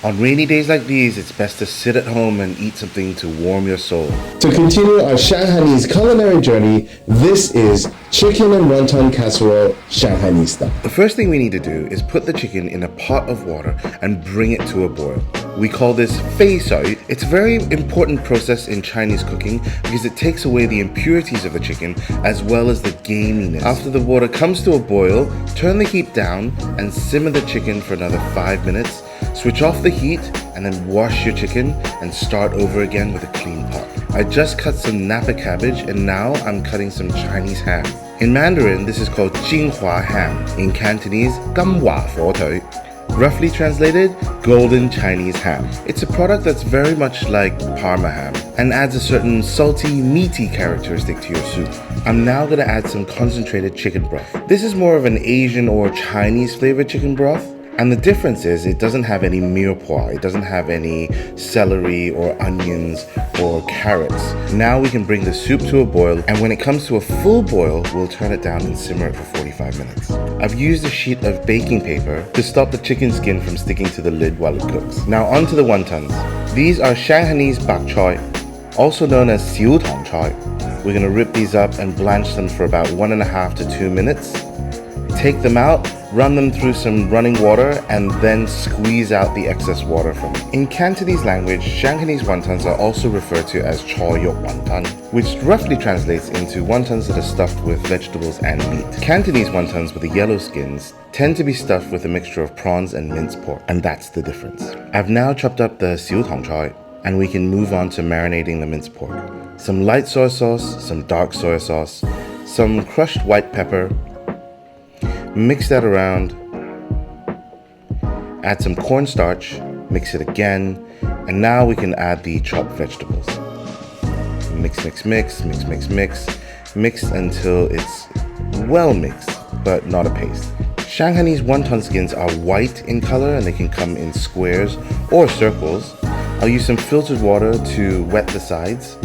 On rainy days like these, it's best to sit at home and eat something to warm your soul. To continue our Shanghainese culinary journey, this is chicken and wonton casserole Shanghainese style. The first thing we need to do is put the chicken in a pot of water and bring it to a boil. We call this fei shui. It's a very important process in Chinese cooking because it takes away the impurities of the chicken as well as the gaminess. After the water comes to a boil, turn the heat down and simmer the chicken for another 5 minutes. Switch off the heat and then wash your chicken and start over again with a clean pot. I just cut some Napa cabbage and now I'm cutting some Chinese ham. In Mandarin, this is called Jinghua Ham. In Cantonese, Jinghua Wonton. Roughly translated, golden Chinese ham. It's a product that's very much like Parma ham and adds a certain salty, meaty characteristic to your soup. I'm now going to add some concentrated chicken broth. This is more of an Asian or Chinese flavored chicken broth. And the difference is it doesn't have any mirepoix, it doesn't have any celery or onions or carrots. Now we can bring the soup to a boil, and when it comes to a full boil, we'll turn it down and simmer it for 45 minutes. I've used a sheet of baking paper to stop the chicken skin from sticking to the lid while it cooks. Now onto the wontons. These are Shanghainese bak choy, also known as choy. We're going to rip these up and blanch them for about 1.5 to 2 minutes. Take them out, run them through some running water, and then squeeze out the excess water from it. In Cantonese language, Shanghainese wontons are also referred to as choy wonton, which roughly translates into wontons that are stuffed with vegetables and meat. Cantonese wontons with the yellow skins tend to be stuffed with a mixture of prawns and minced pork, and that's the difference. I've now chopped up the choy, and we can move on to marinating the minced pork. Some light soy sauce, some dark soy sauce, some crushed white pepper. Mix that around, add some cornstarch, mix it again, and now we can add the chopped vegetables. Mix, mix, mix, mix, mix, mix, mix until it's well mixed, but not a paste. Shanghainese wonton skins are white in color and they can come in squares or circles. I'll use some filtered water to wet the sides.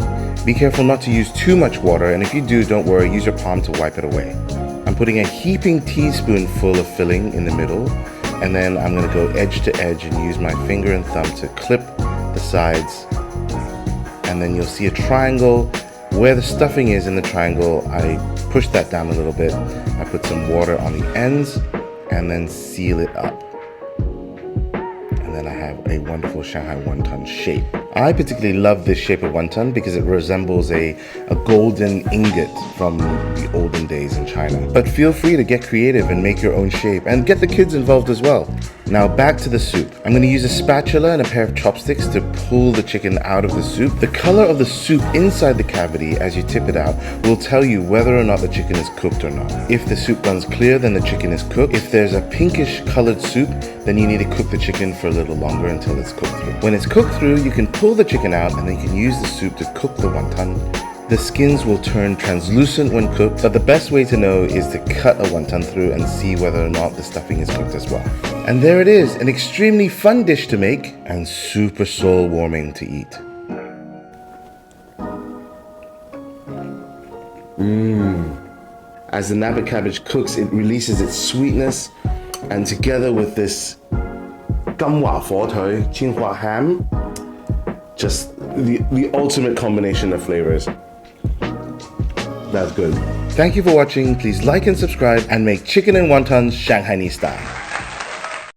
Be careful not to use too much water, and if you do, don't worry, use your palm to wipe it away. I'm putting a heaping teaspoonful of filling in the middle, and then I'm going to go edge to edge and use my finger and thumb to clip the sides. And then you'll see a triangle. Where the stuffing is in the triangle, I push that down a little bit. I put some water on the ends and then seal it up. And then I have a wonderful Shanghai wonton shape. I particularly love this shape of wonton because it resembles a golden ingot from the olden days in China. But feel free to get creative and make your own shape and get the kids involved as well. Now back to the soup. I'm going to use a spatula and a pair of chopsticks to pull the chicken out of the soup. The color of the soup inside the cavity as you tip it out will tell you whether or not the chicken is cooked or not. If the soup runs clear, then the chicken is cooked. If there's a pinkish colored soup, then you need to cook the chicken for a little longer until it's cooked through. When it's cooked through, you can pull the chicken out and then you can use the soup to cook the wonton. The skins will turn translucent when cooked, but the best way to know is to cut a wonton through and see whether or not the stuffing is cooked as well. And there it is, an extremely fun dish to make and super soul-warming to eat. As the Napa cabbage cooks, it releases its sweetness, and together with this Jinghua Ham, just the ultimate combination of flavors. That's good. Thank you for watching. Please like and subscribe and make chicken and wontons Shanghainese style.